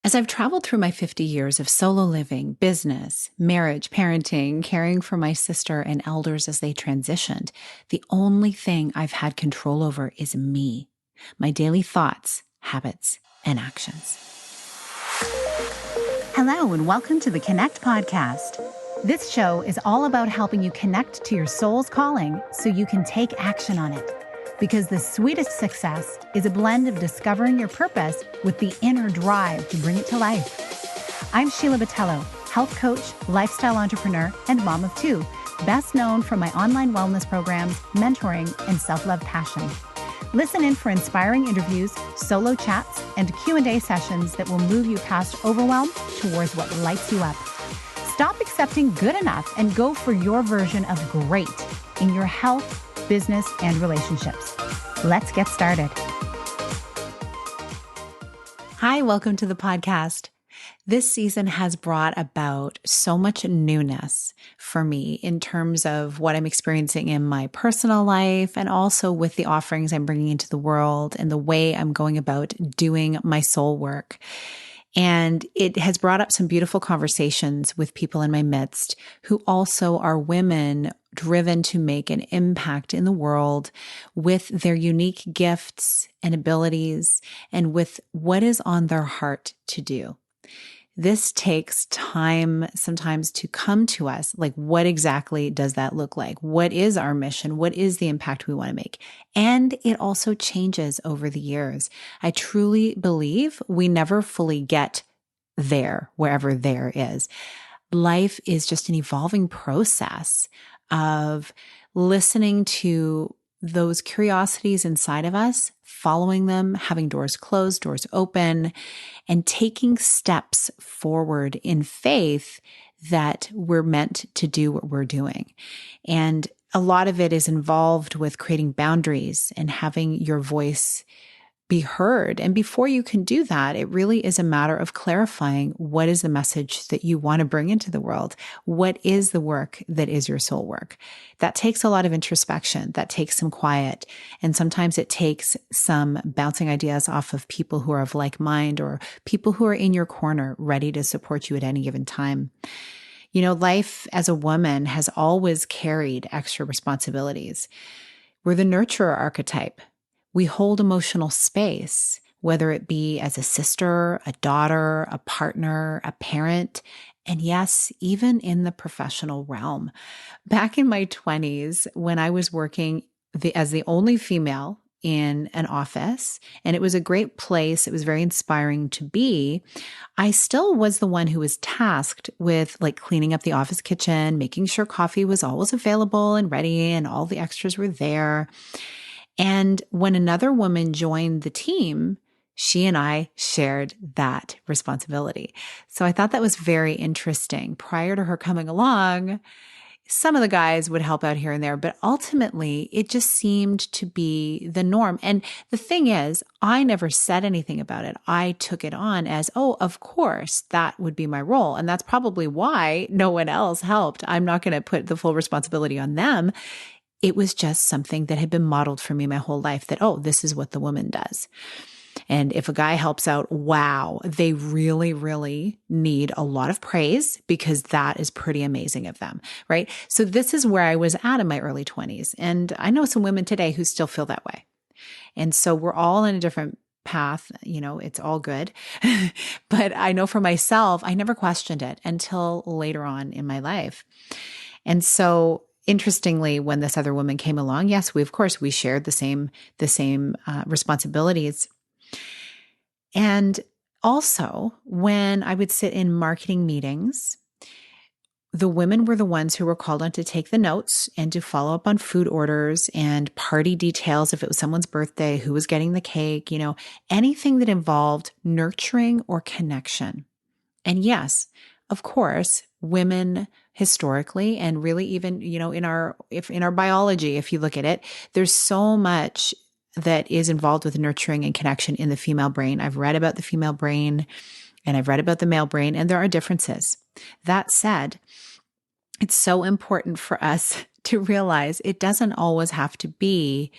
As I've traveled through my 50 years of solo living, business, marriage, parenting, caring for my sister and elders as they transitioned, the only thing I've had control over is me, my daily thoughts, habits, and actions. Hello, and welcome to the Connect podcast. This show is all about helping you connect to your soul's calling so you can take action on it. Because the sweetest success is a blend of discovering your purpose with the inner drive to bring it to life. I'm Sheila, health coach, lifestyle entrepreneur, and mom of two, best known for my online wellness programs, mentoring, and self-love passion. Listen in for inspiring interviews, solo chats, and Q&A sessions that will move you past overwhelm towards what lights you up. Stop accepting good enough and go for your version of great in your health, business, and relationships. Let's get started. Hi, welcome to the podcast. This season has brought about so much newness for me in terms of what I'm experiencing in my personal life and also with the offerings I'm bringing into the world and the way I'm going about doing my soul work. And it has brought up some beautiful conversations with people in my midst who also are women driven to make an impact in the world with their unique gifts and abilities and with what is on their heart to do. This takes time sometimes to come to us. Like, what exactly does that look like? What is our mission? What is the impact we want to make? And it also changes over the years. I truly believe we never fully get there, wherever there is. Life is just an evolving process of listening to those curiosities inside of us, following them, having doors closed, doors open, and taking steps forward in faith that we're meant to do what we're doing. And a lot of it is involved with creating boundaries and having your voice be heard. And before you can do that, it really is a matter of clarifying what is the message that you want to bring into the world. What is the work that is your soul work? That takes a lot of introspection. That takes some quiet. And sometimes it takes some bouncing ideas off of people who are of like mind or people who are in your corner, ready to support you at any given time. You know, life as a woman has always carried extra responsibilities. We're the nurturer archetype. We hold emotional space, whether it be as a sister, a daughter, a partner, a parent, and yes, even in the professional realm. Back in my 20s, when I was working as the only female in an office, and it was a great place, it was very inspiring to be, I still was the one who was tasked with like cleaning up the office kitchen, making sure coffee was always available and ready and all the extras were there. And when another woman joined the team, she and I shared that responsibility. So I thought that was very interesting. Prior to her coming along, some of the guys would help out here and there, but ultimately it just seemed to be the norm. And the thing is, I never said anything about it. I took it on as, oh, of course, that would be my role. And that's probably why no one else helped. I'm not going to put the full responsibility on them. It was just something that had been modeled for me my whole life that, oh, this is what the woman does. And if a guy helps out, wow, they really, really need a lot of praise because that is pretty amazing of them, right? So this is where I was at in my early 20s. And I know some women today who still feel that way. And so we're all in a different path, you know, it's all good. But I know for myself, I never questioned it until later on in my life. And so interestingly, when this other woman came along, yes, we shared the same responsibilities. And also, when I would sit in marketing meetings, the women were the ones who were called on to take the notes and to follow up on food orders and party details. If it was someone's birthday, who was getting the cake, you know, anything that involved nurturing or connection. And yes, of course, women historically, and really even, you know, in our biology, if you look at it, there's so much that is involved with nurturing and connection in the female brain. I've read about the female brain and I've read about the male brain, and there are differences. That said, it's so important for us to realize it doesn't always have to be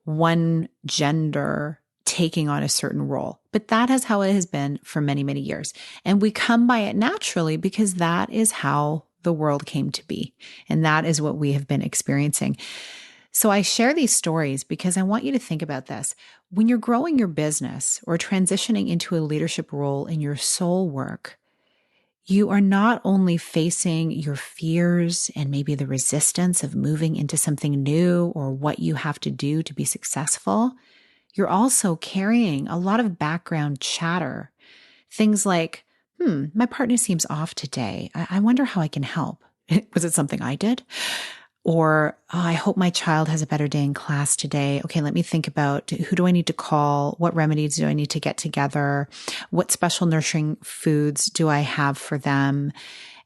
one gender taking on a certain role. but that is how it has been for many, many years. And we come by it naturally because that is how the world came to be. And that is what we have been experiencing. So I share these stories because I want you to think about this. When you're growing your business or transitioning into a leadership role in your soul work, you are not only facing your fears and maybe the resistance of moving into something new or what you have to do to be successful, you're also carrying a lot of background chatter. Things like, my partner seems off today. I wonder how I can help. Was it something I did? Or, I hope my child has a better day in class today. Okay, let me think about who do I need to call? What remedies do I need to get together? What special nurturing foods do I have for them?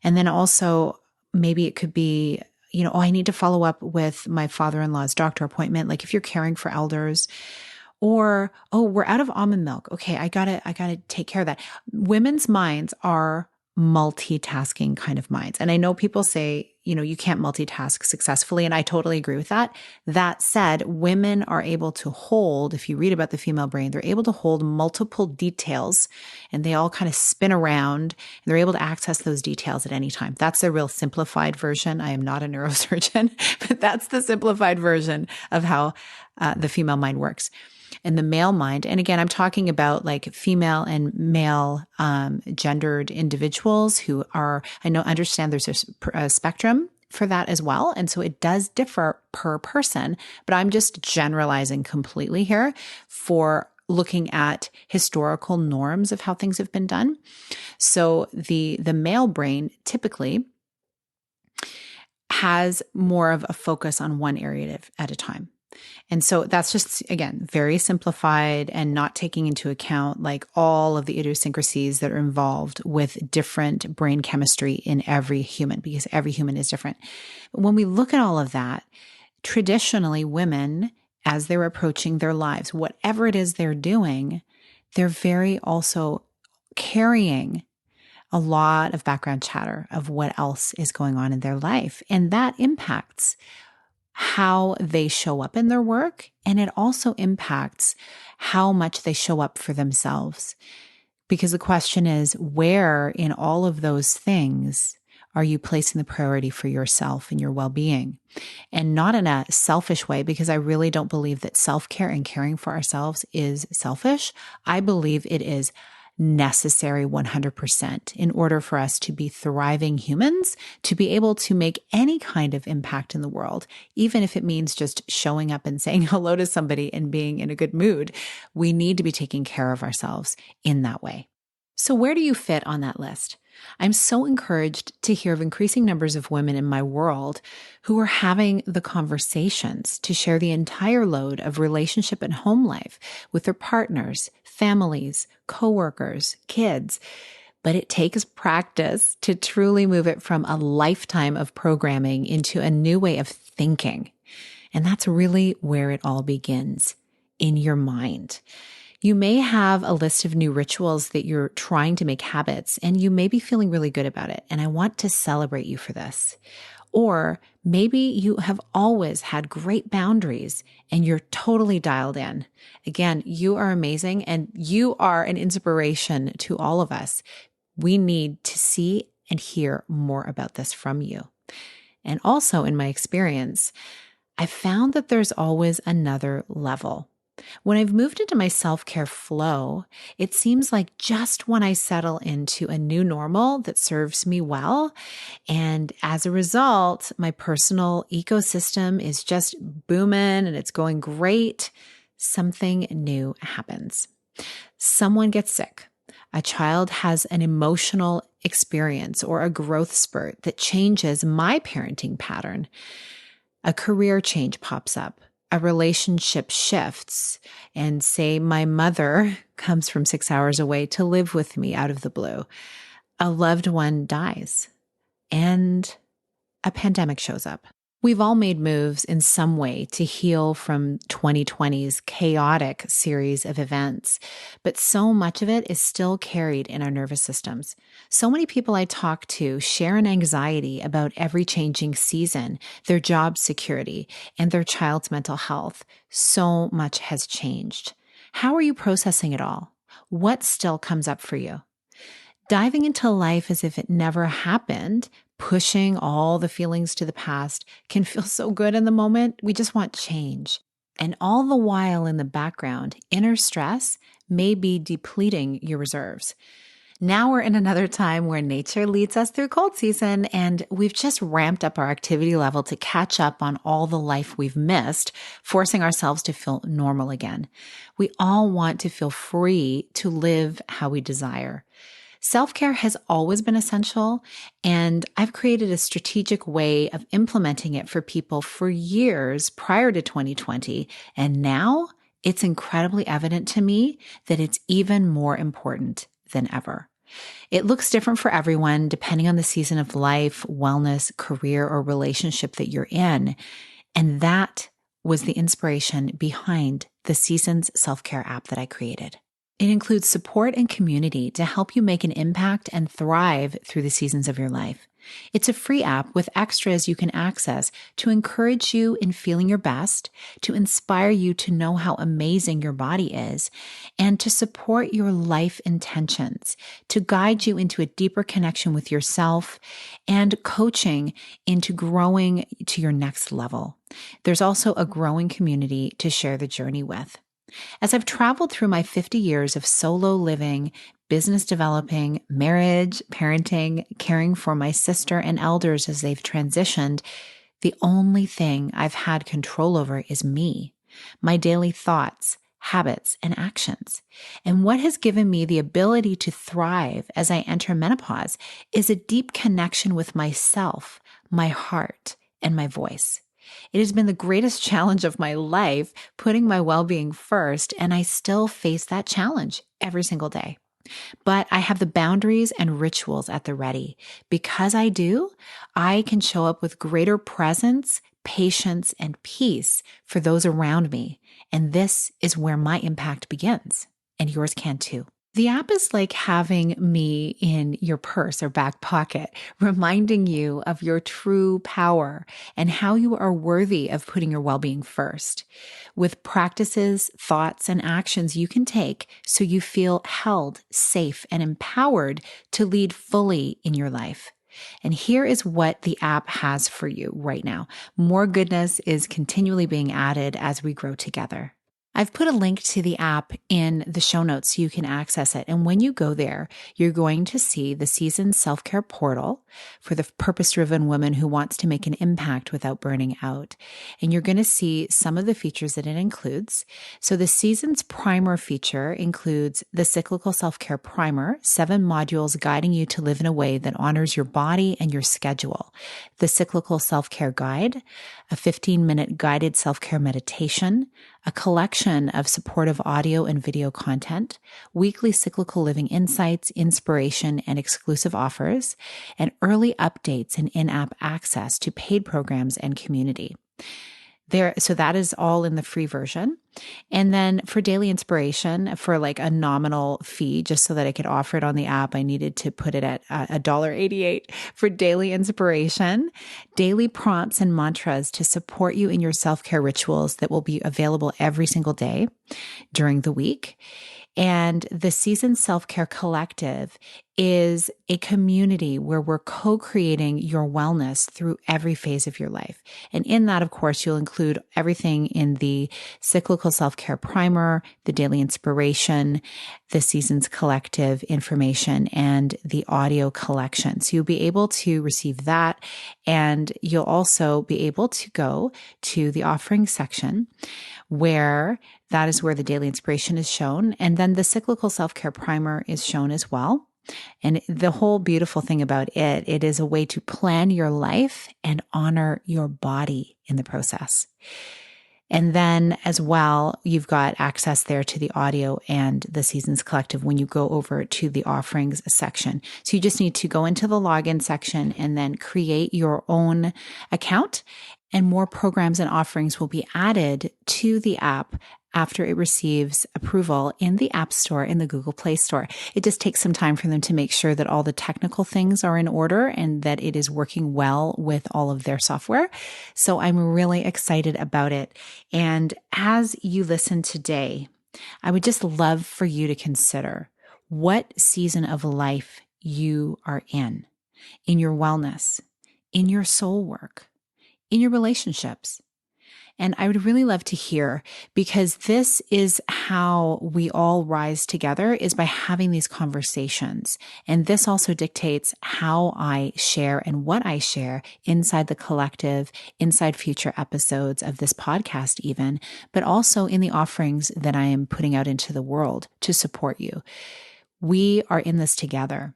And then also, maybe it could be, I need to follow up with my father-in-law's doctor appointment. Like if you're caring for elders, or, we're out of almond milk. Okay, I gotta take care of that. Women's minds are multitasking kind of minds. And I know people say, you can't multitask successfully. And I totally agree with that. That said, women are able to hold, if you read about the female brain, they're able to hold multiple details and they all kind of spin around and they're able to access those details at any time. That's a real simplified version. I am not a neurosurgeon, but that's the simplified version of how the female mind works. And the male mind, and again, I'm talking about like female and male gendered individuals who are, understand there's a spectrum for that as well. And so it does differ per person, but I'm just generalizing completely here for looking at historical norms of how things have been done. So the male brain typically has more of a focus on one area at a time. And so that's just, again, very simplified and not taking into account like all of the idiosyncrasies that are involved with different brain chemistry in every human, because every human is different. But when we look at all of that, traditionally women, as they're approaching their lives, whatever it is they're doing, they're very also carrying a lot of background chatter of what else is going on in their life. And that impacts how they show up in their work. And it also impacts how much they show up for themselves. Because the question is, where in all of those things are you placing the priority for yourself and your well-being? And not in a selfish way, because I really don't believe that self-care and caring for ourselves is selfish. I believe it is necessary 100% in order for us to be thriving humans, to be able to make any kind of impact in the world, even if it means just showing up and saying hello to somebody and being in a good mood. We need to be taking care of ourselves in that way. So where do you fit on that list? I'm so encouraged to hear of increasing numbers of women in my world who are having the conversations to share the entire load of relationship and home life with their partners, families, coworkers, kids. But it takes practice to truly move it from a lifetime of programming into a new way of thinking. And that's really where it all begins, in your mind. You may have a list of new rituals that you're trying to make habits, and you may be feeling really good about it. And I want to celebrate you for this. Or maybe you have always had great boundaries and you're totally dialed in. Again, you are amazing and you are an inspiration to all of us. We need to see and hear more about this from you. And also in my experience, I found that there's always another level. When I've moved into my self-care flow, it seems like just when I settle into a new normal that serves me well, and as a result, my personal ecosystem is just booming and it's going great, something new happens. Someone gets sick. A child has an emotional experience or a growth spurt that changes my parenting pattern. A career change pops up. A relationship shifts, and say my mother comes from 6 hours away to live with me out of the blue. A loved one dies, and a pandemic shows up. We've all made moves in some way to heal from 2020's chaotic series of events, but so much of it is still carried in our nervous systems. So many people I talk to share an anxiety about every changing season, their job security, and their child's mental health. So much has changed. How are you processing it all? what still comes up for you? Diving into life as if it never happened, pushing all the feelings to the past can feel so good in the moment. We just want change. And all the while in the background, inner stress may be depleting your reserves. Now we're in another time where nature leads us through cold season, and we've just ramped up our activity level to catch up on all the life we've missed, forcing ourselves to feel normal again. We all want to feel free to live how we desire. Self-care has always been essential, and I've created a strategic way of implementing it for people for years prior to 2020. And now it's incredibly evident to me that it's even more important than ever. It looks different for everyone depending on the season of life, wellness, career, or relationship that you're in. And that was the inspiration behind the Seasons Self-Care app that I created. It includes support and community to help you make an impact and thrive through the seasons of your life. It's a free app with extras you can access to encourage you in feeling your best, to inspire you to know how amazing your body is, and to support your life intentions, to guide you into a deeper connection with yourself and coaching into growing to your next level. There's also a growing community to share the journey with. As I've traveled through my 50 years of solo living, business developing, marriage, parenting, caring for my sister and elders as they've transitioned, the only thing I've had control over is me, my daily thoughts, habits, and actions. And what has given me the ability to thrive as I enter menopause is a deep connection with myself, my heart, and my voice. It has been the greatest challenge of my life, putting my well-being first, and I still face that challenge every single day. But I have the boundaries and rituals at the ready. Because I do, I can show up with greater presence, patience, and peace for those around me. And this is where my impact begins, and yours can too. The app is like having me in your purse or back pocket, reminding you of your true power and how you are worthy of putting your well-being first, with practices, thoughts, and actions you can take so you feel held, safe, and empowered to lead fully in your life. And here is what the app has for you right now. More goodness is continually being added as we grow together. I've put a link to the app in the show notes so you can access it. And when you go there, you're going to see the Seasons Self-Care portal for the purpose-driven woman who wants to make an impact without burning out. And you're going to see some of the features that it includes. So the Seasons Primer feature includes the Cyclical Self-Care Primer, 7 modules guiding you to live in a way that honors your body and your schedule. The Cyclical Self-Care Guide, a 15-minute guided self-care meditation, a collection of supportive audio and video content, weekly cyclical living insights, inspiration, and exclusive offers, and early updates and in-app access to paid programs and community. So that is all in the free version. And then for daily inspiration, for like a nominal fee, just so that I could offer it on the app, I needed to put it at $1.88 for daily inspiration, daily prompts and mantras to support you in your self-care rituals that will be available every single day during the week. And the Seasons Self-Care Collective is a community where we're co-creating your wellness through every phase of your life. And in that, of course, you'll include everything in the Cyclical Self-Care Primer, the Daily Inspiration, the Seasons Collective information, and the audio collection. So you'll be able to receive that, and you'll also be able to go to the offering section where that is where the daily inspiration is shown. And then the Cyclical Self-Care Primer is shown as well. And the whole beautiful thing about it, it is a way to plan your life and honor your body in the process. And then as well, you've got access there to the audio and the Seasons Collective when you go over to the offerings section. So you just need to go into the login section and then create your own account, and more programs and offerings will be added to the app after it receives approval in the App Store, in the Google Play Store. It just takes some time for them to make sure that all the technical things are in order and that it is working well with all of their software. So I'm really excited about it. And as you listen today, I would just love for you to consider what season of life you are in your wellness, in your soul work, in your relationships. And I would really love to hear, because this is how we all rise together, is by having these conversations. And this also dictates how I share and what I share inside the collective, inside future episodes of this podcast even, but also in the offerings that I am putting out into the world to support you. We are in this together.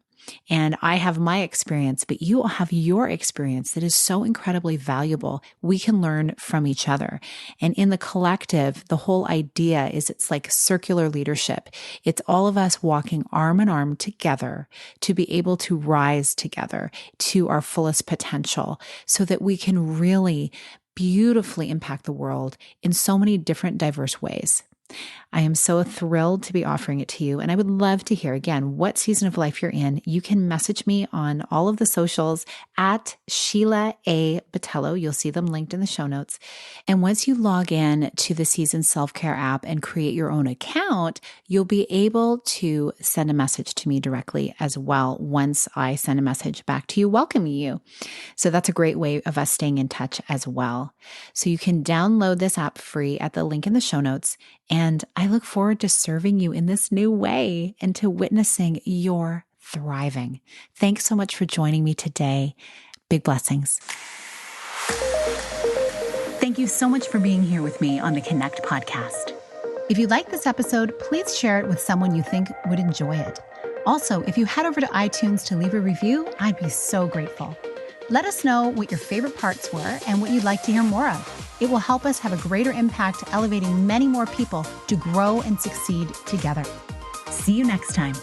And I have my experience, but you will have your experience that is so incredibly valuable. We can learn from each other. And in the collective, the whole idea is it's like circular leadership. It's all of us walking arm in arm together to be able to rise together to our fullest potential so that we can really beautifully impact the world in so many different diverse ways. I am so thrilled to be offering it to you. And I would love to hear again what season of life you're in. You can message me on all of the socials at Sheila A. Botello. You'll see them linked in the show notes. And once you log in to the Season Self-Care app and create your own account, you'll be able to send a message to me directly as well once I send a message back to you welcoming you. So that's a great way of us staying in touch as well. So you can download this app free at the link in the show notes. And I look forward to serving you in this new way and to witnessing your thriving. Thanks so much for joining me today. Big blessings. Thank you so much for being here with me on the Connect podcast. If you like this episode, please share it with someone you think would enjoy it. Also, if you head over to iTunes to leave a review, I'd be so grateful. Let us know what your favorite parts were and what you'd like to hear more of. It will help us have a greater impact, elevating many more people to grow and succeed together. See you next time.